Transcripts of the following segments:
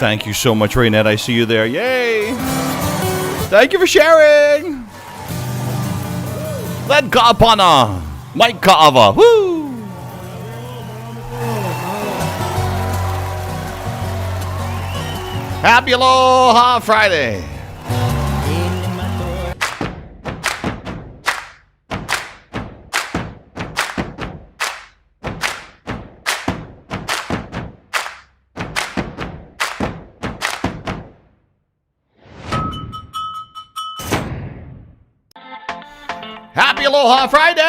Thank you so much, Raynette. I see you there. Yay! Thank you for sharing. Led Kaapana. Mike Kaava. Woo! Happy Aloha Friday. Happy Aloha Friday!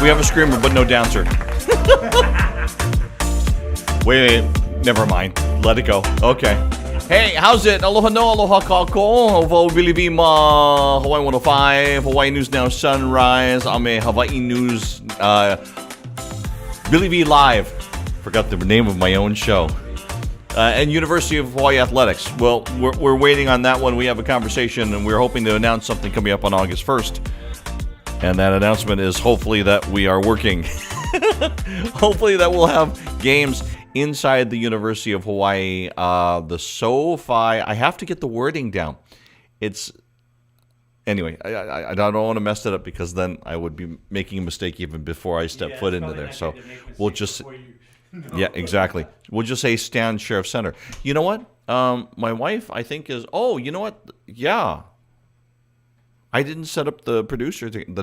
We have a screamer, but no dancer. Wait, never mind. Let it go. Okay. Hey, how's it? Aloha no, aloha kako. Ovo bilivi ma Hawaii 105, Hawaii News Now Sunrise. Ame Hawaii News bilivi Live. Forgot the name of my own show. And University of Hawaii Athletics. Well, we're waiting on that one. We have a conversation, and we're hoping to announce something coming up on August 1st. And that announcement is hopefully that we are working. Hopefully that we'll have games inside the University of Hawaii. The SoFi, I have to get the wording down. Anyway, I don't want to mess it up because then I would be making a mistake even before I step foot into there. So we'll just... Yeah, exactly. We'll just say Stan Sheriff Center. You know what? My wife, I think, is... Oh, you know what? Yeah. I didn't set up the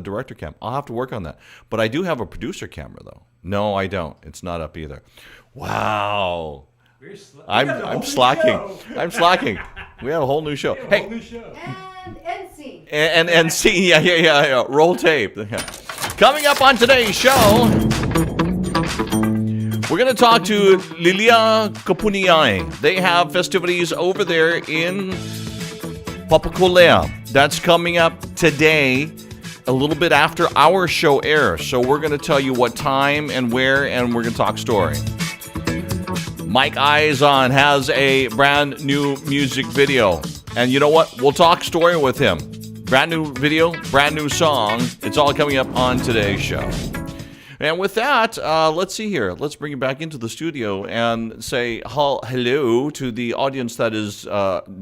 director cam. I'll have to work on that. But I do have a producer camera, though. No, I don't. It's not up either. Wow. I'm slacking. I'm slacking. We have a whole new show. Hey. And end scene. And end scene. Yeah. Roll tape. Coming up on today's show... We're going to talk to Lilia Kapuniai. They have festivities over there in Papakolea. That's coming up today, a little bit after our show airs. So we're going to tell you what time and where, and we're going to talk story. Mike Eizon has a brand new music video. And you know what? We'll talk story with him. Brand new video, brand new song. It's all coming up on today's show. And with that, let's see here. Let's bring it back into the studio and say hello to the audience that has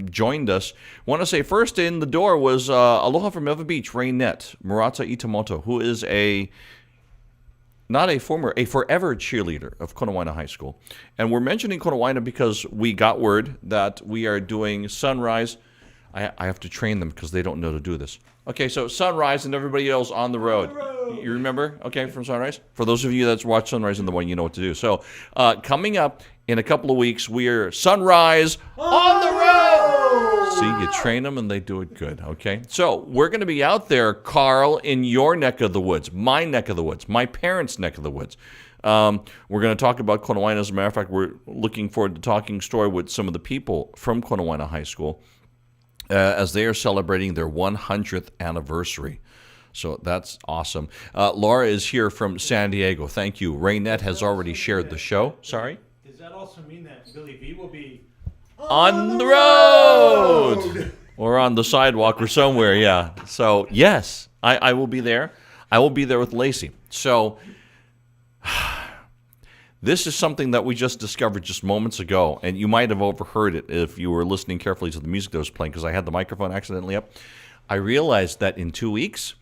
joined us. I want to say first in the door was Aloha from Ewa Beach, Raynette Murata Itamoto, who is a forever cheerleader of Konawaina High School. And we're mentioning Konawaina because we got word that we are doing Sunrise. I have to train them because they don't know to do this. Okay, so Sunrise and everybody else on the road. You remember? Okay, from Sunrise? For those of you that's watched Sunrise in the morning, you know what to do. So, coming up in a couple of weeks, we're Sunrise on the road! See, you train them and they do it good, okay? So, we're going to be out there, Carl, in your neck of the woods, my neck of the woods, my parents' neck of the woods. We're going to talk about Konawaina. As a matter of fact, we're looking forward to talking story with some of the people from Konawaina High School as they are celebrating their 100th anniversary. So that's awesome. Laura is here from San Diego. Thank you. Raynette has already shared the show. Sorry? Does that also mean that Billy V will be on the road? Or on the sidewalk or somewhere, yeah. So, yes, I will be there. I will be there with Lacey. So, this is something that we just discovered just moments ago, and you might have overheard it if you were listening carefully to the music that was playing because I had the microphone accidentally up. I realized that in 2 weeks,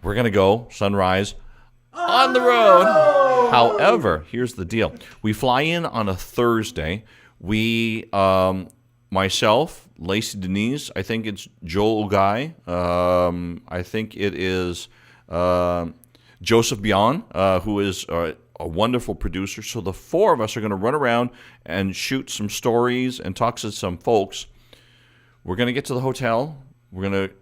we're going to go Sunrise on the road. However, here's the deal. We fly in on a Thursday. We, myself, Lacey Denise, I think it's Joel Ugai. I think it is Joseph Bion, who is a wonderful producer. So the four of us are going to run around and shoot some stories and talk to some folks. We're going to get to the hotel. We're going to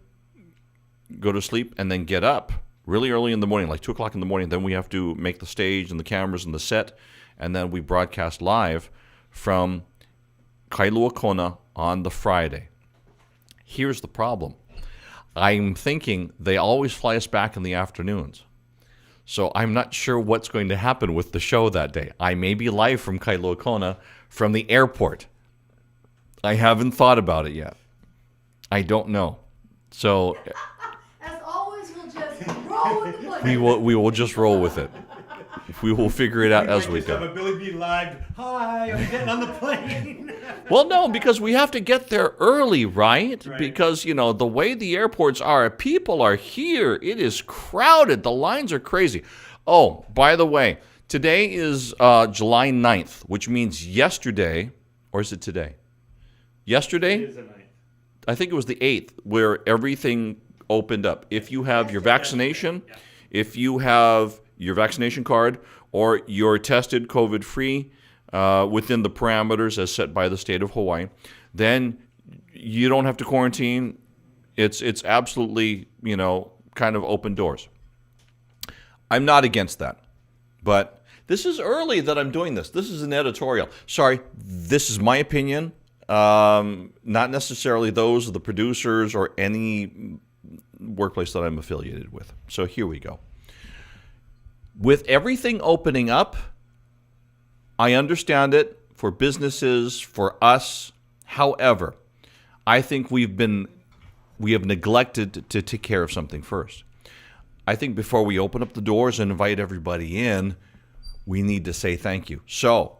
go to sleep and then get up really early in the morning, like 2 o'clock in the morning. Then we have to make the stage and the cameras and the set, and then we broadcast live from Kailua Kona on the Friday. Here's the problem. I'm thinking they always fly us back in the afternoons. So I'm not sure what's going to happen with the show that day. I may be live from Kailua Kona from the airport. I haven't thought about it yet. I don't know. So... As always, we'll just roll with the We will just roll with it. We will figure it out as we Just have go. a Billy V live. Hi, I'm getting on the plane. Well, no, because we have to get there early, right? Right. Because, the way the airports are, people are here. It is crowded. The lines are crazy. Oh, by the way, today is July 9th, which means yesterday, or is it today? Yesterday? It is a night. I think it was the 8th, where everything opened up. If you have your vaccination, if you have your vaccination card, or you're tested COVID-free within the parameters as set by the state of Hawaii, then you don't have to quarantine. It's absolutely, kind of open doors. I'm not against that, but this is early that I'm doing this. This is an editorial. Sorry, this is my opinion. Not necessarily those of the producers or any workplace that I'm affiliated with. So here we go. With everything opening up, I understand it for businesses, for us. However, I think we have neglected to take care of something first. I think before we open up the doors and invite everybody in, we need to say thank you. So,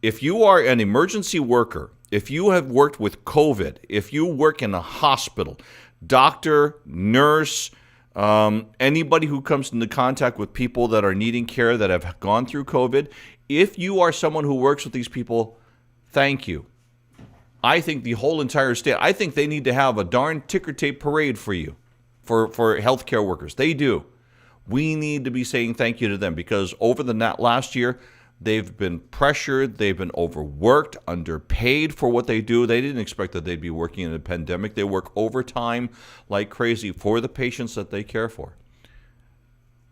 if you are an emergency worker, if you have worked with COVID, if you work in a hospital, doctor, nurse, anybody who comes into contact with people that are needing care that have gone through COVID, if you are someone who works with these people, thank you. I think the whole entire state, I think they need to have a darn ticker tape parade for you, for healthcare workers. They do. We need to be saying thank you to them because over the last year, they've been pressured, they've been overworked, underpaid for what they do. They didn't expect that they'd be working in a pandemic. They work overtime like crazy for the patients that they care for.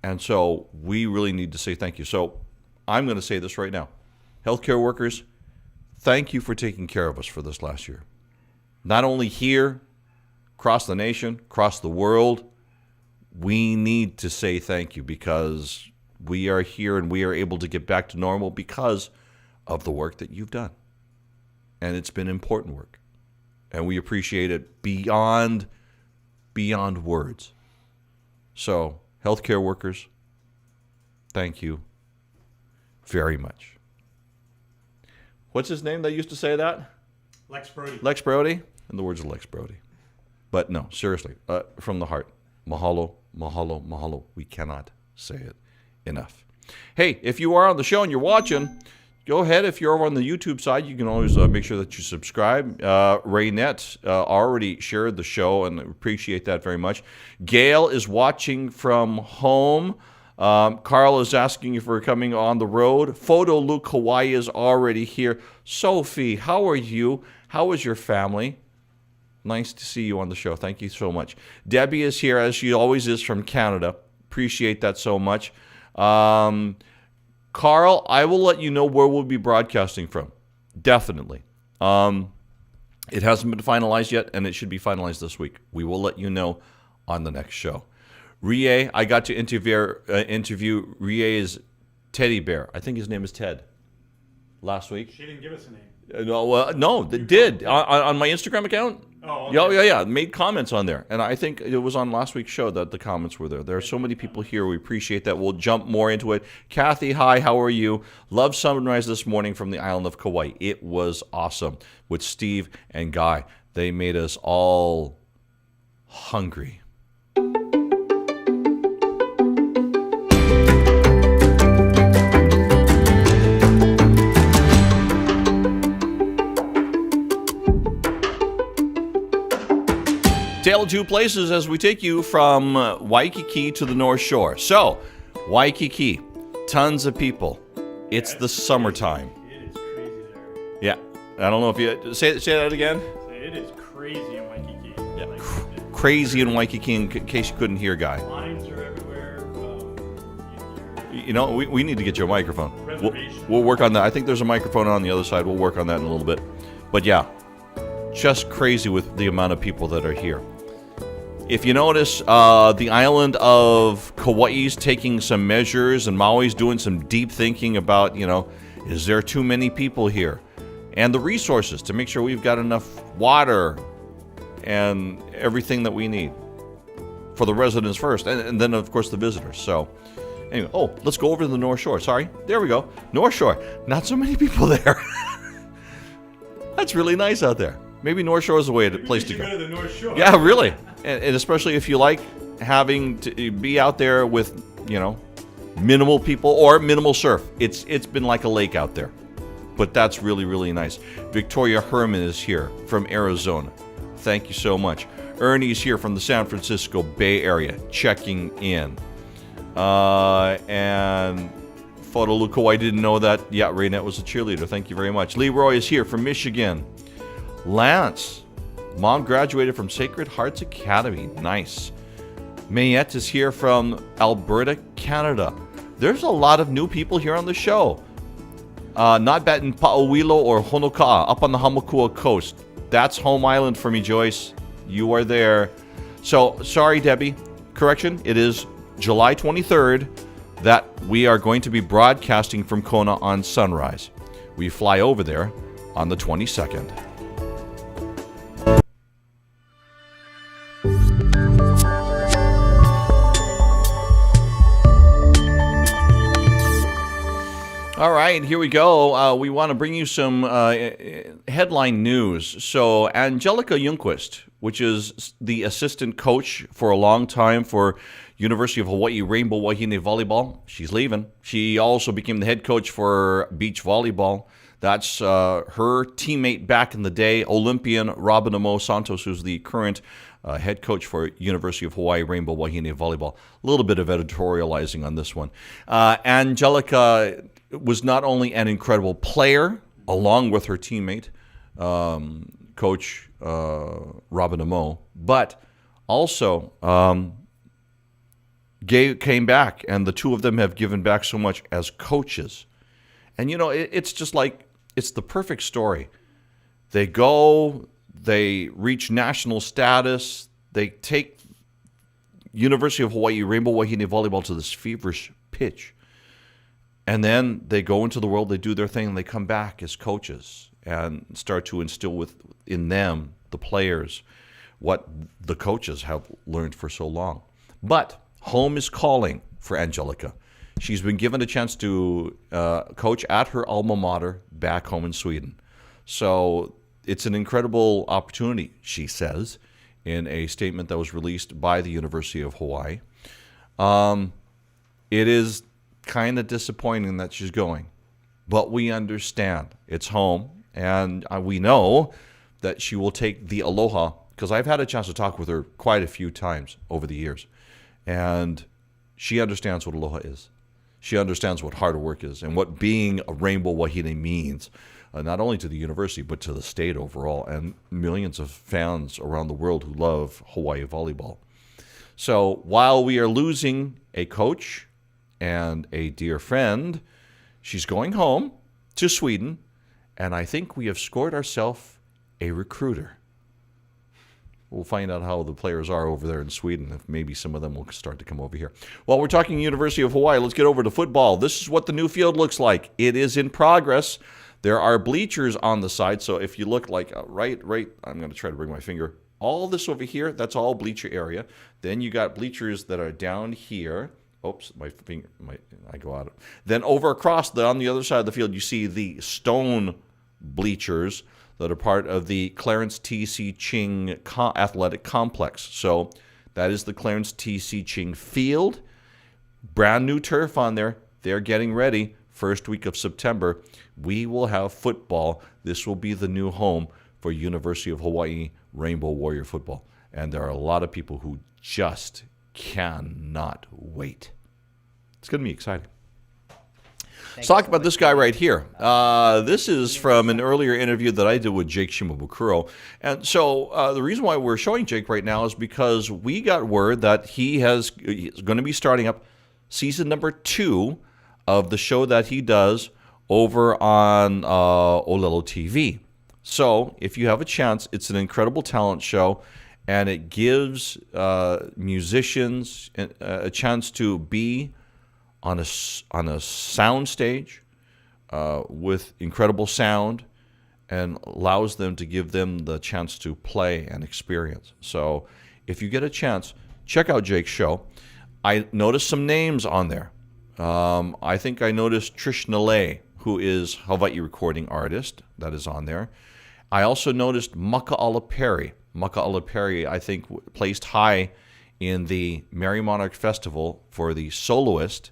And so we really need to say thank you. So I'm going to say this right now. Healthcare workers, thank you for taking care of us for this last year. Not only here, across the nation, across the world, we need to say thank you because we are here and we are able to get back to normal because of the work that you've done. And it's been important work. And we appreciate it beyond words. So, healthcare workers, thank you very much. What's his name that used to say that? Lex Brody. Lex Brody? In the words of Lex Brody. But no, seriously, from the heart. Mahalo, mahalo, mahalo. We cannot say it enough. Hey, if you are on the show and you're watching, go ahead. If you're over on the YouTube side, you can always make sure that you subscribe. Raynette already shared the show, and I appreciate that very much. Gail is watching from home. Carl is asking if we're coming on the road. Photo Luke Hawaii is already here. Sophie, how are you? How is your family? Nice to see you on the show. Thank you so much. Debbie is here, as she always is, from Canada. Appreciate that so much. Carl, I will let you know where we'll be broadcasting from. Definitely. It hasn't been finalized yet, and it should be finalized this week. We will let you know on the next show. Rie, I got to interview Rie's teddy bear. I think his name is Ted. Last week. She didn't give us a name. No, they did. On my Instagram account? Oh, okay. Yeah. Made comments on there. And I think it was on last week's show that the comments were there. There are so many people here. We appreciate that. We'll jump more into it. Kathy, hi, how are you? Love sunrise this morning from the island of Kauai. It was awesome with Steve and Guy. They made us all hungry. Tale of two places as we take you from Waikiki to the North Shore. So, Waikiki, tons of people. It's the summertime. It is crazy there. Yeah, I don't know if you say that again. It is crazy in Waikiki. Yeah, Like, crazy in Waikiki. In case you couldn't hear, Guy. lines are everywhere. We need to get you a microphone. Reservation. We'll work on that. I think there's a microphone on the other side. We'll work on that in a little bit. But yeah, just crazy with the amount of people that are here. If you notice, the island of Kauai's taking some measures and Maui's doing some deep thinking about, is there too many people here? And the resources to make sure we've got enough water and everything that we need. for the residents first, and then, of course, the visitors. So, anyway, let's go over to the North Shore. Sorry. There we go. North Shore. Not so many people there. That's really nice out there. Maybe North Shore is the place to go. Go to the North Shore. Yeah, really. And especially if you like having to be out there with, minimal people or minimal surf. It's been like a lake out there. But that's really, really nice. Victoria Herman is here from Arizona. Thank you so much. Ernie's here from the San Francisco Bay Area, checking in. And Fotoluko, I didn't know that. Yeah, Raynette was a cheerleader. Thank you very much. Leroy is here from Michigan. Lance, mom graduated from Sacred Hearts Academy. Nice. Mayette is here from Alberta, Canada. There's a lot of new people here on the show. Not bad in Pa'awilo or Honoka'a, up on the Hamakua coast. That's home island for me, Joyce. You are there. So, sorry, Debbie. Correction, it is July 23rd that we are going to be broadcasting from Kona on sunrise. We fly over there on the 22nd. All right, here we go. We want to bring you some headline news. So, Angelica Ljungqvist, which is the assistant coach for a long time for University of Hawaii Rainbow Wahine Volleyball, she's leaving. She also became the head coach for beach volleyball. That's her teammate back in the day, Olympian Robin Amo Santos, who's the current head coach for University of Hawaii Rainbow Wahine Volleyball. A little bit of editorializing on this one. Angelica was not only an incredible player, along with her teammate, Coach Robin Amo, but also came back, and the two of them have given back so much as coaches. And, it's just like, it's the perfect story. They go, they reach national status, they take University of Hawaii Rainbow Wahine Volleyball to this feverish pitch. And then they go into the world, they do their thing, and they come back as coaches and start to instill in them, the players, what the coaches have learned for so long. But home is calling for Angelica. She's been given a chance to coach at her alma mater back home in Sweden. So it's an incredible opportunity, she says, in a statement that was released by the University of Hawaii. It is kind of disappointing that she's going, but we understand it's home, and we know that she will take the Aloha, because I've had a chance to talk with her quite a few times over the years, and she understands what Aloha is. She understands what hard work is and what being a Rainbow Wahine means, not only to the university but to the state overall, and millions of fans around the world who love Hawaii volleyball. So while we are losing a coach and a dear friend, she's going home to Sweden, and I think we have scored ourselves a recruiter. We'll find out how the players are over there in Sweden, if maybe some of them will start to come over here. While we're talking University of Hawaii, let's get over to football. This is what the new field looks like. It is in progress. There are bleachers on the side, so if you look like right, I'm going to try to bring my finger. All this over here, that's all bleacher area. Then you got bleachers that are down here. Oops, my finger, I go out. Then over across on the other side of the field, you see the stone bleachers that are part of the Clarence T.C. Ching Athletic Complex. So that is the Clarence T.C. Ching Field. Brand new turf on there. They're getting ready. First week of September, we will have football. This will be the new home for University of Hawaii Rainbow Warrior football. And there are a lot of people who just cannot wait. It's going to be exciting. Let's talk about this guy right here. This is from an earlier interview that I did with Jake Shimabukuro. And so the reason why we're showing Jake right now is because we got word that he's going to be starting up season number 2 of the show that he does over on Olelo TV. So if you have a chance, it's an incredible talent show, and it gives musicians a chance to be on a sound stage with incredible sound, and allows them to give them the chance to play and experience. So if you get a chance, check out Jake's show. I noticed some names on there. I think I noticed Trish Nalei, who is Hawaii recording artist, that is on there. I also noticed Maka'ala Perry. Maka'ala Perry, I think, placed high in the Merry Monarch Festival for the soloist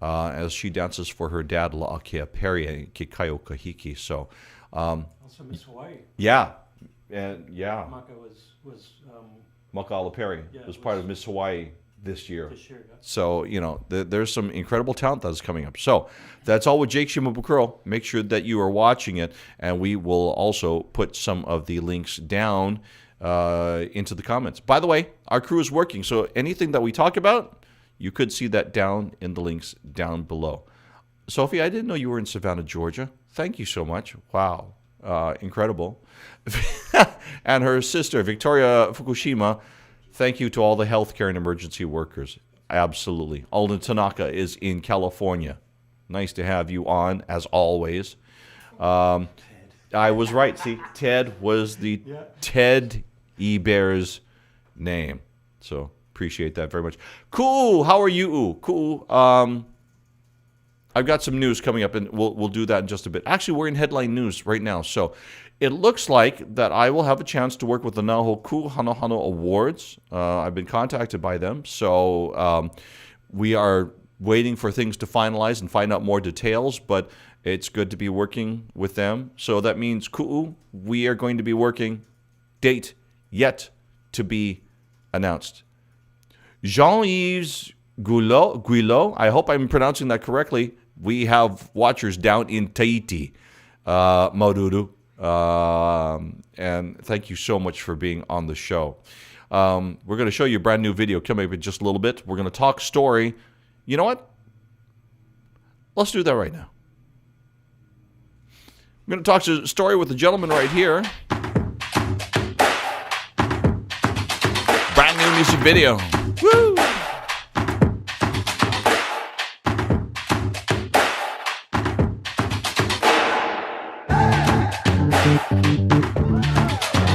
as she dances for her dad, La'akea Perry, Ke Kaio Kahiki. So, Also Miss Hawaii. yeah. And yeah, Maka was Maka'ala Perry was part of Miss Hawaii this year. this year. Yeah. So, there's some incredible talent that's coming up. So, that's all with Jake Shimabukuro. Make sure that you are watching it, and we will also put some of the links down into the comments. By the way, our crew is working, so anything that we talk about, you could see that down in the links down below. Sophie, I didn't know you were in Savannah, Georgia. Thank you so much. Wow. Incredible. And her sister, Victoria Fukushima, thank you to all the healthcare and emergency workers. Absolutely. Alden Tanaka is in California. Nice to have you on, as always. I was right. See, Ted was the Ted Eber's name. So appreciate that very much. Cool. How are you? Cool. I've got some news coming up, and we'll do that in just a bit. Actually, we're in headline news right now. So it looks like that I will have a chance to work with the Nahoku Hanohano Awards. I've been contacted by them. So we are waiting for things to finalize and find out more details, but it's good to be working with them. So that means, ku'u, we are going to be working, date yet to be announced. Jean-Yves Guillot, I hope I'm pronouncing that correctly. We have watchers down in Tahiti, Maururu. And thank you so much for being on the show. We're going to show you a brand new video coming up in just a little bit. We're going to talk story. You know what? Let's do that right now. I'm going to talk a story with the gentleman right here. Brand new music video. Woo!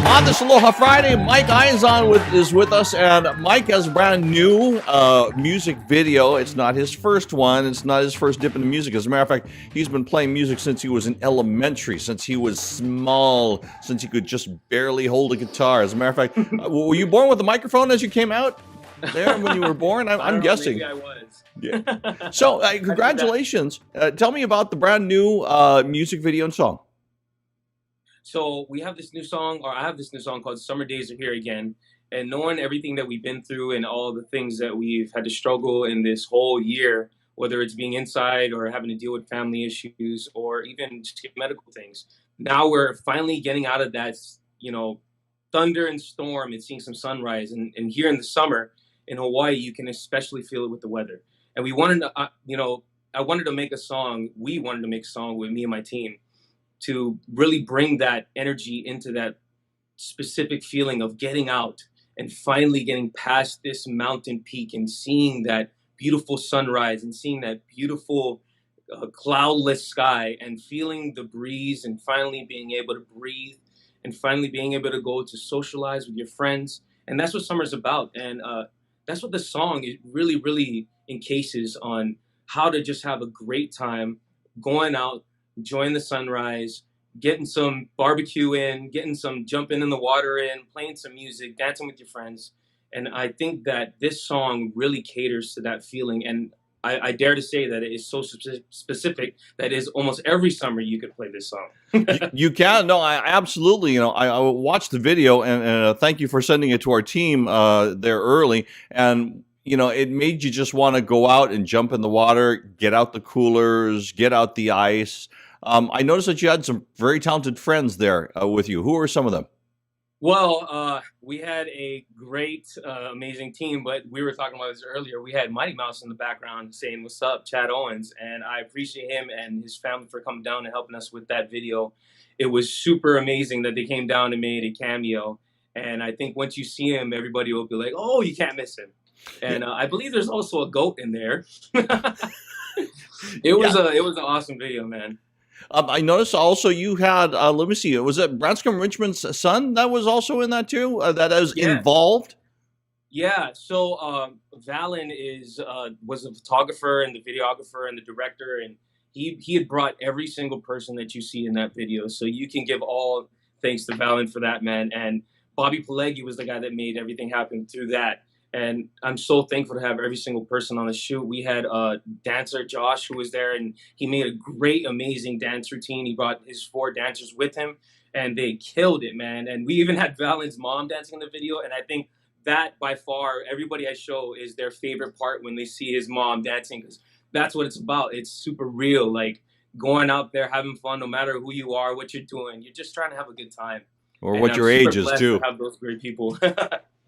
On this Aloha Friday, Mike Eizon is with us, and Mike has a brand new music video. It's not his first one. It's not his first dip into music. As a matter of fact, he's been playing music since he was in elementary, since he was small, since he could just barely hold a guitar. As a matter of fact, were you born with a microphone as you came out there when you were born? I'm guessing. Maybe I was. Yeah. So, congratulations. Tell me about the brand new music video and song. So we have this new song, or I have this new song called Summer Days Are Here Again. And knowing everything that we've been through and all the things that we've had to struggle in this whole year, whether it's being inside or having to deal with family issues or even just medical things. Now we're finally getting out of that, thunder and storm and seeing some sunrise. And here in the summer in Hawaii, you can especially feel it with the weather. And we wanted to, I wanted to make a song. We wanted to make a song with me and my team to really bring that energy into that specific feeling of getting out and finally getting past this mountain peak and seeing that beautiful sunrise and seeing that beautiful cloudless sky and feeling the breeze and finally being able to breathe and finally being able to go to socialize with your friends. And that's what summer's about. And that's what the song really, really encases on, how to just have a great time going out, enjoying the sunrise, getting some barbecue in, getting some jumping in the water in, playing some music, dancing with your friends. And I think that this song really caters to that feeling. And I dare to say that it is so specific that is almost every summer you could play this song. You can. No, I absolutely. I watched the video, and thank you for sending it to our team there early. And it made you just want to go out and jump in the water, get out the coolers, get out the ice. I noticed that you had some very talented friends there with you. Who are some of them? Well, we had a great, amazing team, but we were talking about this earlier. We had Mighty Mouse in the background saying, "What's up, Chad Owens?" And I appreciate him and his family for coming down and helping us with that video. It was super amazing that they came down and made a cameo. And I think once you see him, everybody will be like, "Oh, you can't miss him." And I believe there's also a goat in there. It was an awesome video, man. I noticed also you had, let me see, was it Branscombe Richmond's son that was also in that too? That was involved? Yeah, so Valen is was a photographer and the videographer and the director, and he had brought every single person that you see in that video. So you can give all thanks to Valen for that, man. And Bobby Pelegi was the guy that made everything happen through that. And I'm so thankful to have every single person on the shoot. We had dancer Josh who was there, and he made a great, amazing dance routine. He brought his 4 dancers with him, and they killed it, man. And we even had Valen's mom dancing in the video, and I think that by far everybody I show is their favorite part when they see his mom dancing, because that's what it's about. It's super real, like going out there having fun, no matter who you are, what you're doing. You're just trying to have a good time. Or And what I'm your super age is blessed too. to have those great people.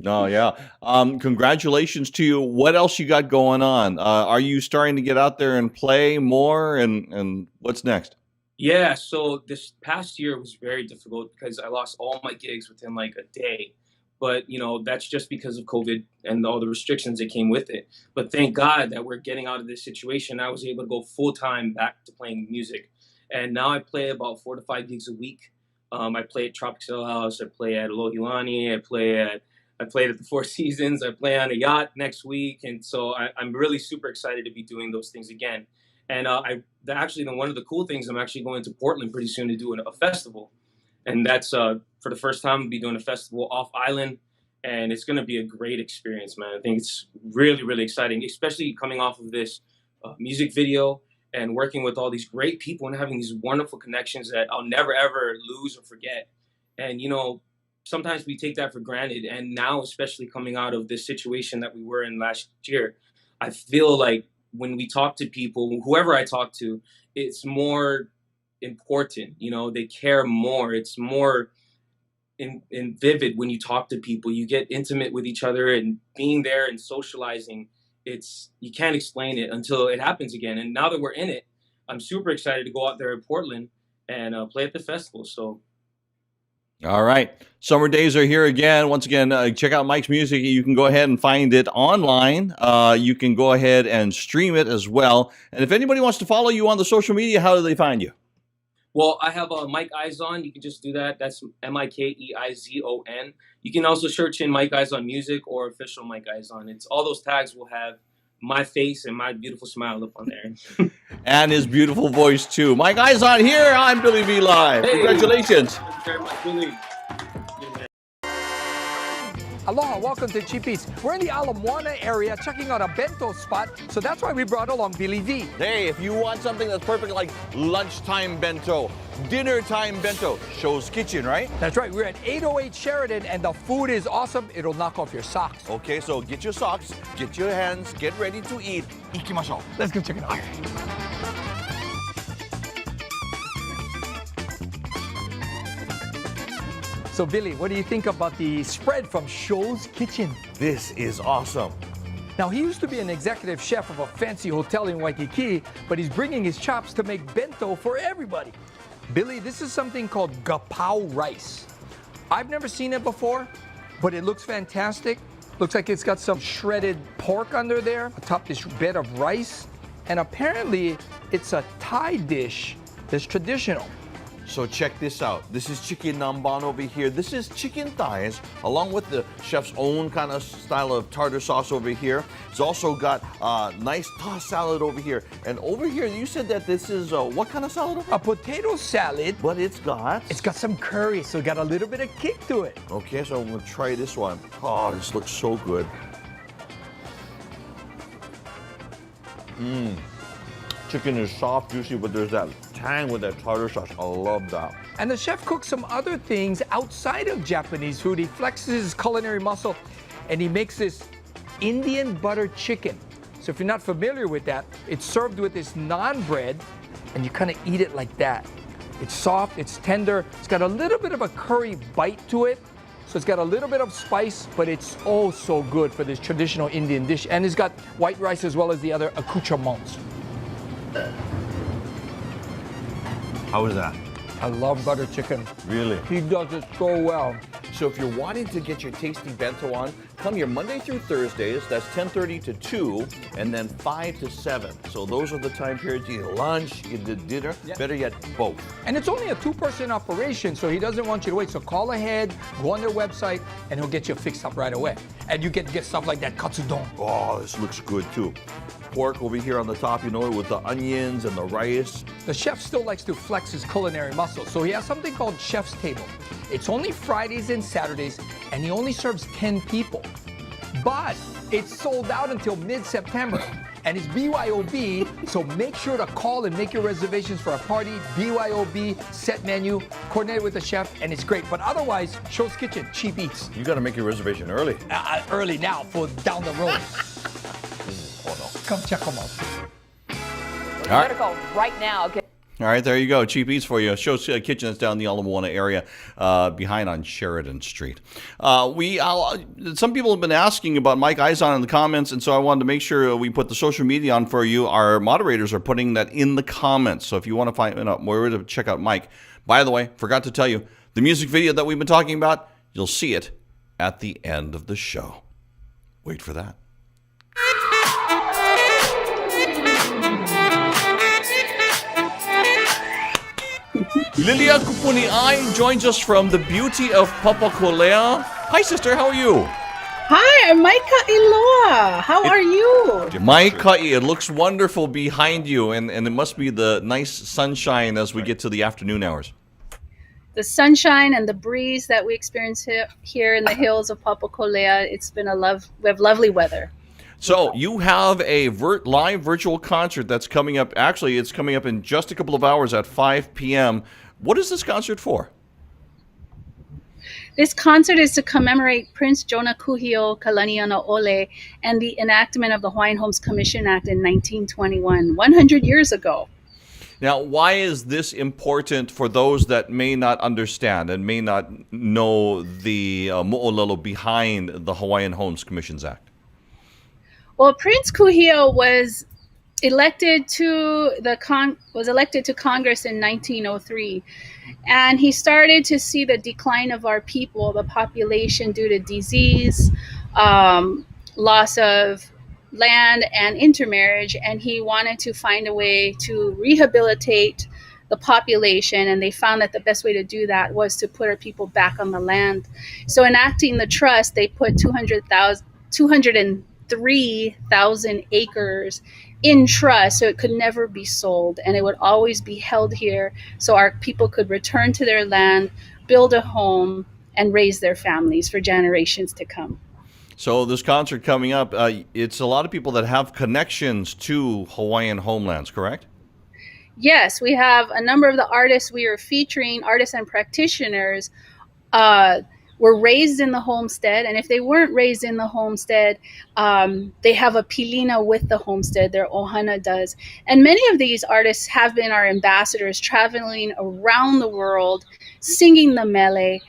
Oh yeah. Congratulations to you. What else you got going on? Are you starting to get out there and play more? And what's next? Yeah, so this past year was very difficult because I lost all my gigs within like a day. But, that's just because of COVID and all the restrictions that came with it. But thank God that we're getting out of this situation. I was able to go full time back to playing music. And now I play about 4 to 5 gigs a week. I play at Tropic Sail House. I play at Aloha I played at the Four Seasons. I play on a yacht next week. And so I'm really super excited to be doing those things again. And one of the cool things, I'm actually going to Portland pretty soon to do a festival. And that's for the first time, I'll be doing a festival off island. And it's going to be a great experience, man. I think it's really, really exciting, especially coming off of this music video and working with all these great people and having these wonderful connections that I'll never, ever lose or forget. And, sometimes we take that for granted. And now, especially coming out of this situation that we were in last year, I feel like when we talk to people, whoever I talk to, it's more important. They care more. It's more in vivid when you talk to people. You get intimate with each other, and being there and socializing, you can't explain it until it happens again. And now that we're in it, I'm super excited to go out there in Portland and play at the festival. So All right. Summer days are here again. Once again, check out Mike's music. You can go ahead and find it online. You can go ahead and stream it as well. And if anybody wants to follow you on the social media, how do they find you? Well, I have Mike Eizon. You can just do that. That's Mikeizon. You can also search in Mike Eizon Music or official Mike Eizon. It's all those tags will have my face and my beautiful smile up on there. And his beautiful voice too. Mike Eizon here. I'm Billy V Live. Hey. Congratulations. Thank you very much, Billy. Aloha, welcome to Cheapies. We're in the Ala Moana area checking out a bento spot, so that's why we brought along Billy V. Hey, if you want something that's perfect like lunchtime bento, dinner time bento, Show's Kitchen, right? That's right, we're at 808 Sheridan, and the food is awesome. It'll knock off your socks. Okay, so get your socks, get your hands, get ready to eat. Ikimashou. Let's go check it out. So Billy, what do you think about the spread from Show's Kitchen? This is awesome. Now, he used to be an executive chef of a fancy hotel in Waikiki, but he's bringing his chops to make bento for everybody. Billy, this is something called gapao rice. I've never seen it before, but it looks fantastic. Looks like it's got some shredded pork under there, atop this bed of rice. And apparently, it's a Thai dish that's traditional. So check this out. This is chicken namban over here. This is chicken thighs, along with the chef's own kind of style of tartar sauce over here. It's also got nice tossed salad over here. And over here, you said that this is what kind of salad? A potato salad, But it's got some curry, so it got a little bit of kick to it. Okay, so I'm gonna try this one. Oh, this looks so good. Chicken is soft, juicy, but there's that tang with that tartar sauce. I love that. And the chef cooks some other things outside of Japanese food. He flexes his culinary muscle, and he makes this Indian butter chicken. So if you're not familiar with that, it's served with this naan bread, and you kind of eat it like that. It's soft, it's tender, it's got a little bit of a curry bite to it. So it's got a little bit of spice, but it's oh so good for this traditional Indian dish. And it's got white rice as well as the other accoutrements. How is that? I love butter chicken. Really? He does it so well. So if you're wanting to get your tasty bento on, come here Monday through Thursdays. That's 10:30 to 2, and then 5 to 7. So those are the time periods. You get lunch, you get dinner. Yep. Better yet, both. And it's only a 2-person operation, so he doesn't want you to wait. So call ahead, go on their website, and he'll get you fixed up right away. And you get stuff like that katsudon. Oh, this looks good too. Pork over here on the top, with the onions and the rice. The chef still likes to flex his culinary muscles, so he has something called Chef's Table. It's only Fridays and Saturdays, and he only serves 10 people. But it's sold out until mid-September, and it's BYOB, so make sure to call and make your reservations for a party. BYOB, set menu, coordinated with the chef, and it's great. But otherwise, Show's Kitchen, cheap eats. You got to make your reservation early. Early now for down the road. Oh no. Come check them out. All right. Better go right now. Okay. All right, there you go. Cheap Eats for you. Show's Kitchen is down in the Ala Moana area, behind on Sheridan Street. Some people have been asking about Mike Eison in the comments, and so I wanted to make sure we put the social media on for you. Our moderators are putting that in the comments, so if you want to find out where to check out Mike. By the way, forgot to tell you, the music video that we've been talking about, you'll see it at the end of the show. Wait for that. Lilia Kupuni'ai joins us from the beauty of Papakolea. Hi, sister. How are you? Hi, I'm Maika Iloa. How are you? My ka'i, it looks wonderful behind you, and it must be the nice sunshine as we get to the afternoon hours. The sunshine and the breeze that we experience here in the hills of Papakolea, we have lovely weather. So you have a live virtual concert that's coming up. Actually, it's coming up in just a couple of hours at 5 p.m. What is this concert for? This concert is to commemorate Prince Jonah Kuhio Kalaniana Ole and the enactment of the Hawaiian Homes Commission Act in 1921, 100 years ago. Now, why is this important for those that may not understand and may not know the mo'olelo behind the Hawaiian Homes Commissions Act? Well, Prince Kuhio was elected to Congress in 1903, and he started to see the decline of our people, the population, due to disease, loss of land, and intermarriage, and he wanted to find a way to rehabilitate the population, and they found that the best way to do that was to put our people back on the land. So enacting the trust, they put 203,000 acres in trust, so it could never be sold, and it would always be held here so our people could return to their land, build a home, and raise their families for generations to come. So this concert coming up, it's a lot of people that have connections to Hawaiian homelands, correct? Yes, we have a number of the artists we are featuring, artists and practitioners, were raised in the homestead, and if they weren't raised in the homestead, they have a pilina with the homestead, their ohana does. And many of these artists have been our ambassadors, traveling around the world, singing the mele,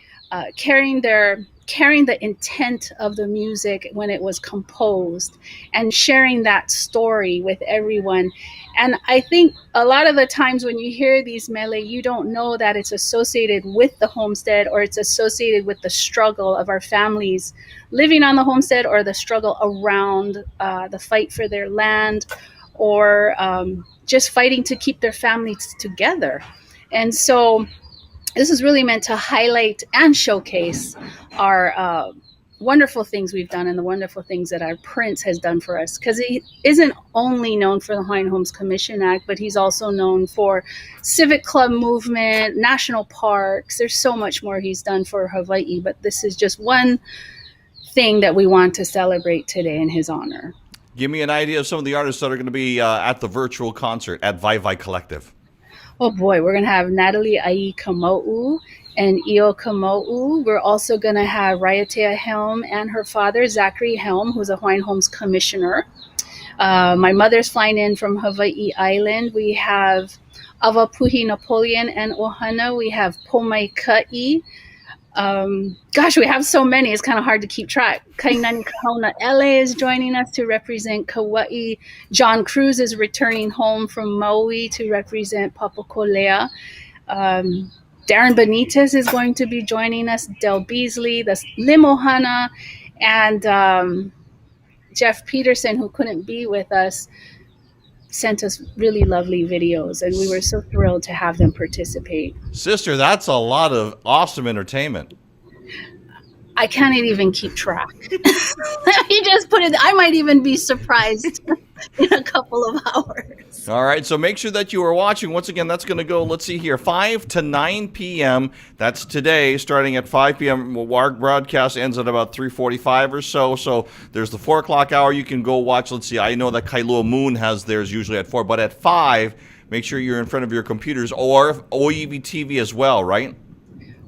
carrying the intent of the music when it was composed, and sharing that story with everyone. And I think a lot of the times when you hear these mele, you don't know that it's associated with the homestead, or it's associated with the struggle of our families living on the homestead, or the struggle around the fight for their land, or just fighting to keep their families together. And so this is really meant to highlight and showcase our wonderful things we've done and the wonderful things that our Prince has done for us. Because he isn't only known for the Hawaiian Homes Commission Act, but he's also known for civic club movement, national parks. There's so much more he's done for Hawaii, but this is just one thing that we want to celebrate today in his honor. Give me an idea of some of the artists that are going to be at the virtual concert at Vai Vai Collective. Oh boy, we're going to have Natalie Ai Kamau and Io Kamau. We're also going to have Raiatea Helm and her father, Zachary Helm, who's a Hawaiian Homes Commissioner. My mother's flying in from Hawaii Island. We have Avapuhi Napoleon and Ohana. We have Pomai Ka'i. We have so many, it's kind of hard to keep track. Kainani Kahona LA is joining us to represent Kauai. John Cruz is returning home from Maui to represent Papakolea. Darren Benitez is going to be joining us, Del Beasley, the Limohana, And Jeff Peterson, who couldn't be with us, sent us really lovely videos, and we were so thrilled to have them participate. Sister, that's a lot of awesome entertainment. I can't even keep track. Let me just put it, I might even be surprised in a couple of hours. All right, so make sure that you are watching. Once again, that's going to go, let's see here, 5 to 9 p.m. That's today, starting at 5 p.m. Our broadcast ends at about 3:45 or so. So there's the 4 o'clock hour. You can go watch. Let's see, I know that Kailua Moon has theirs usually at 4, but at 5, make sure you're in front of your computers or OEV TV as well, right?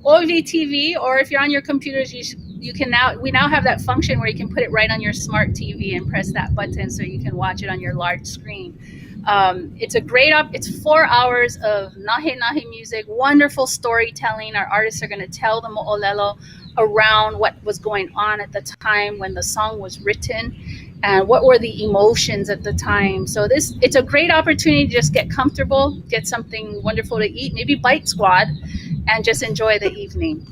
OVTV, or if you're on your computers, we now have that function where you can put it right on your smart TV and press that button so you can watch it on your large screen. It's a great it's 4 hours of nahe music, wonderful storytelling. Our artists are going to tell the mo'olelo around what was going on at the time when the song was written and what were the emotions at the time. So it's a great opportunity to just get comfortable, get something wonderful to eat, maybe Bite Squad, and just enjoy the evening.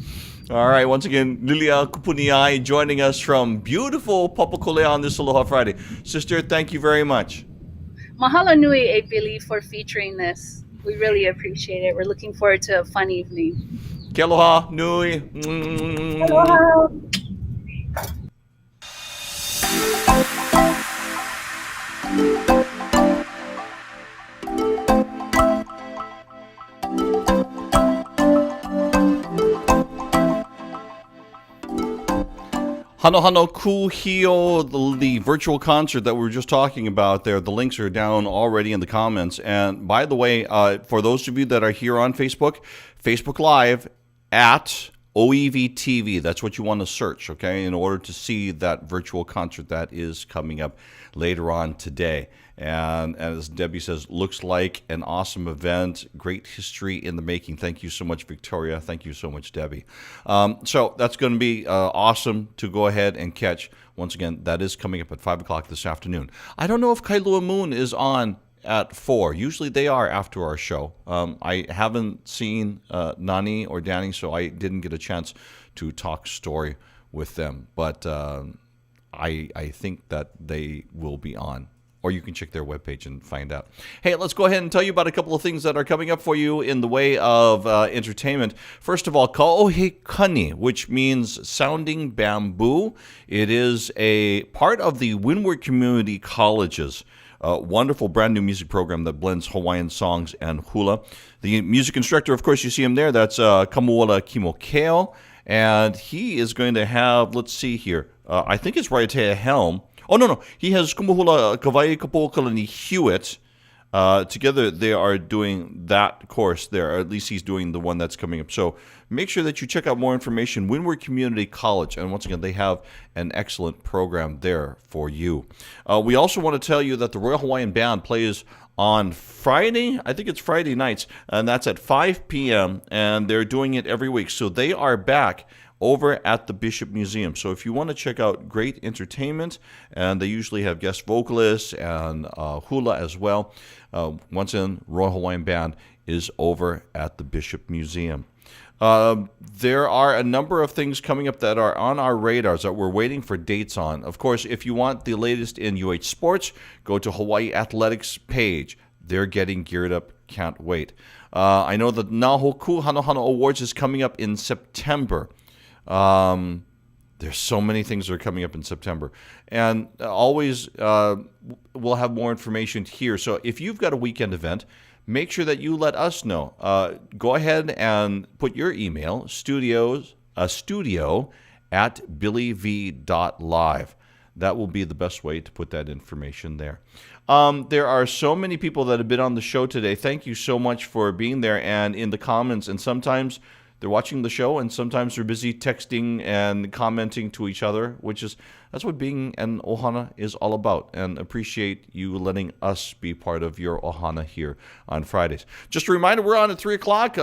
All right, once again, Lilia Kupuniai joining us from beautiful Papakolea on this Aloha Friday. Sister, thank you very much. Mahalo nui e Billy for featuring this. We really appreciate it. We're looking forward to a fun evening. Ke aloha nui. Aloha. Hano Hano Kuhio, the virtual concert that we were just talking about there, the links are down already in the comments. And by the way, for those of you that are here on Facebook, Facebook Live at OEV TV, that's what you want to search, okay, in order to see that virtual concert that is coming up later on today. And as Debbie says, looks like an awesome event, great history in the making. Thank you so much, Victoria. Thank you so much, Debbie. So that's going to be awesome to go ahead and catch. Once again, that is coming up at 5 o'clock this afternoon. I don't know if Kailua Moon is on at 4. Usually they are after our show. I haven't seen Nani or Danny, so I didn't get a chance to talk story with them. But I think that they will be on. Or you can check their webpage and find out. Hey, let's go ahead and tell you about a couple of things that are coming up for you in the way of entertainment. First of all, Ka'ohekani, which means sounding bamboo. It is a part of the Windward Community College's wonderful brand new music program that blends Hawaiian songs and hula. The music instructor, of course, you see him there. That's Kamuola Kimokeo. And he is going to have, let's see here, I think it's Raiatea Helm. Oh, no. He has Kumuhula Kawai Kapokalani Hewitt. Together, they are doing that course there, or at least he's doing the one that's coming up. So make sure that you check out more information. Windward Community College. And once again, they have an excellent program there for you. We also want to tell you that the Royal Hawaiian Band plays on Friday. I think it's Friday nights. And that's at 5 p.m. And they're doing it every week. So they are back over at the Bishop Museum. So if you want to check out great entertainment, and they usually have guest vocalists and hula as well, once in, Royal Hawaiian Band is over at the Bishop Museum. There are a number of things coming up that are on our radars that we're waiting for dates on. Of course, if you want the latest in UH sports, go to Hawaii Athletics page. They're getting geared up. Can't wait. I know that Nahoku Hanohano Awards is coming up in September. There's so many things that are coming up in September, and always we'll have more information here. So if you've got a weekend event, make sure that you let us know. Go ahead and put your email, studio at billyv.live. That will be the best way to put that information there. There are so many people that have been on the show today. Thank you so much for being there and in the comments, and sometimes they're watching the show, and sometimes they're busy texting and commenting to each other, that's what being an ohana is all about, and appreciate you letting us be part of your ohana here on Fridays. Just a reminder, we're on at 3 o'clock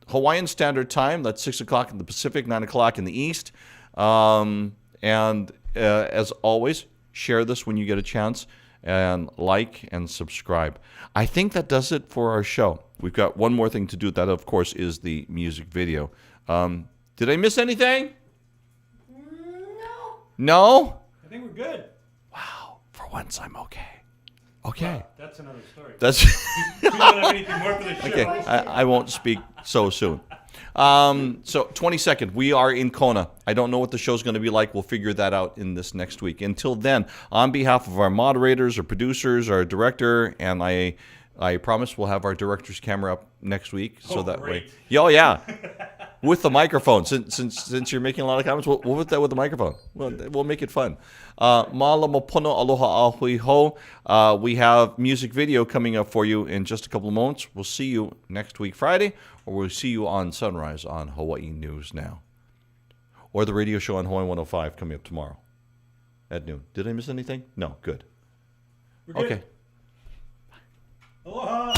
Hawaiian Standard Time. That's 6 o'clock in the Pacific, 9 o'clock in the East. As always, share this when you get a chance, and like and subscribe. I think that does it for our show. We've got one more thing to do. That, of course, is the music video. Did I miss anything? No. No? I think we're good. Wow. For once, I'm okay. Okay. That's another story. That's We don't have anything more for the show. okay. I won't speak so soon. So 22nd, we are in Kona. I don't know what the show's going to be like. We'll figure that out in this next week. Until then, on behalf of our moderators, our producers, our director, and I promise we'll have our director's camera up next week, so that way. Oh yeah, with the microphone. Since you're making a lot of comments, we'll put that with the microphone. We'll make it fun. Malama pono aloha ahui ho. We have music video coming up for you in just a couple of moments. We'll see you next week Friday, or we'll see you on Sunrise on Hawaii News Now, or the radio show on Hawaii 105 coming up tomorrow at noon. Did I miss anything? No. Good. We're good. Okay. Aloha!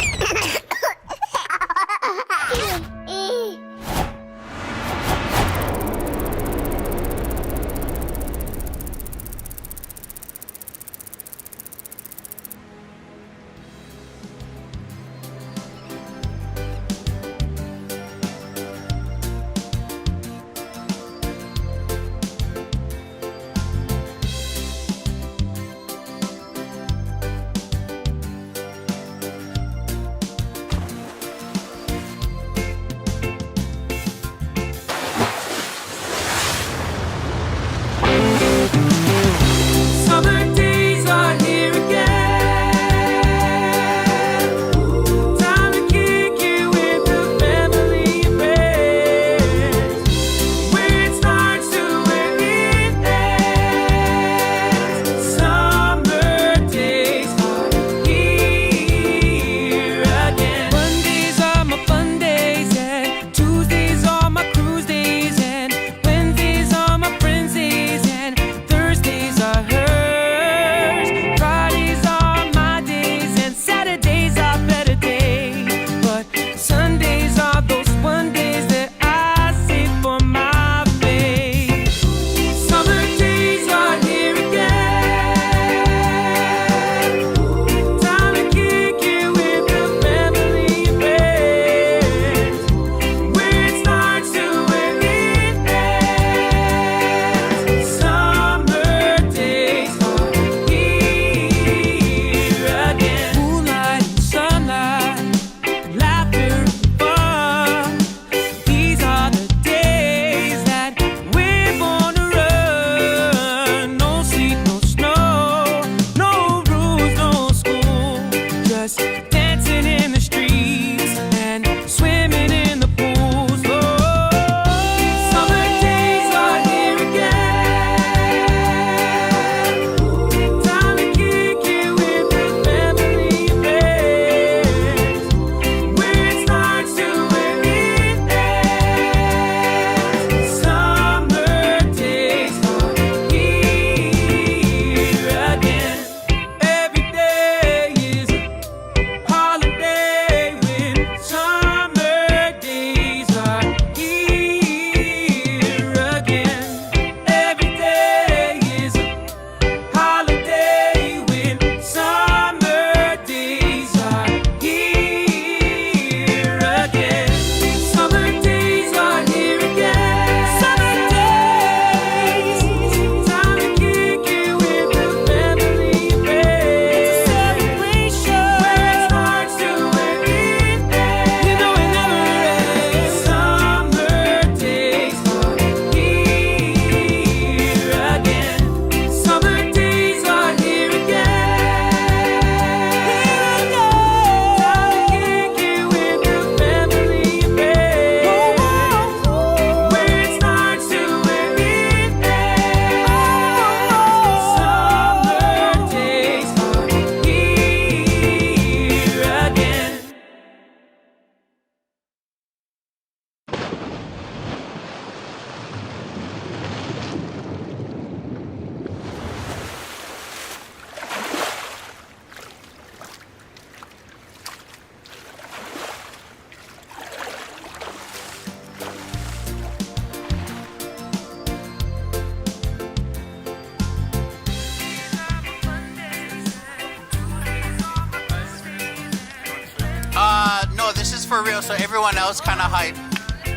No, this is for real, so everyone else kind of hype.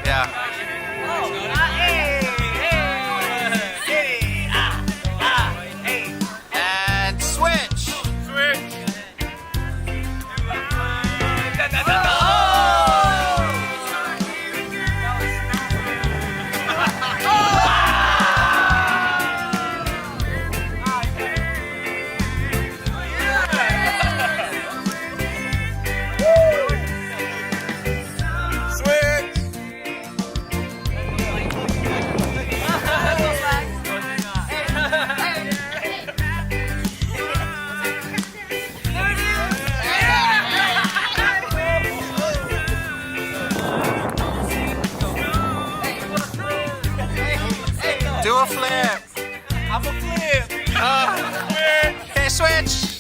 Yeah. Do a flip. I'm a flip. Okay, switch.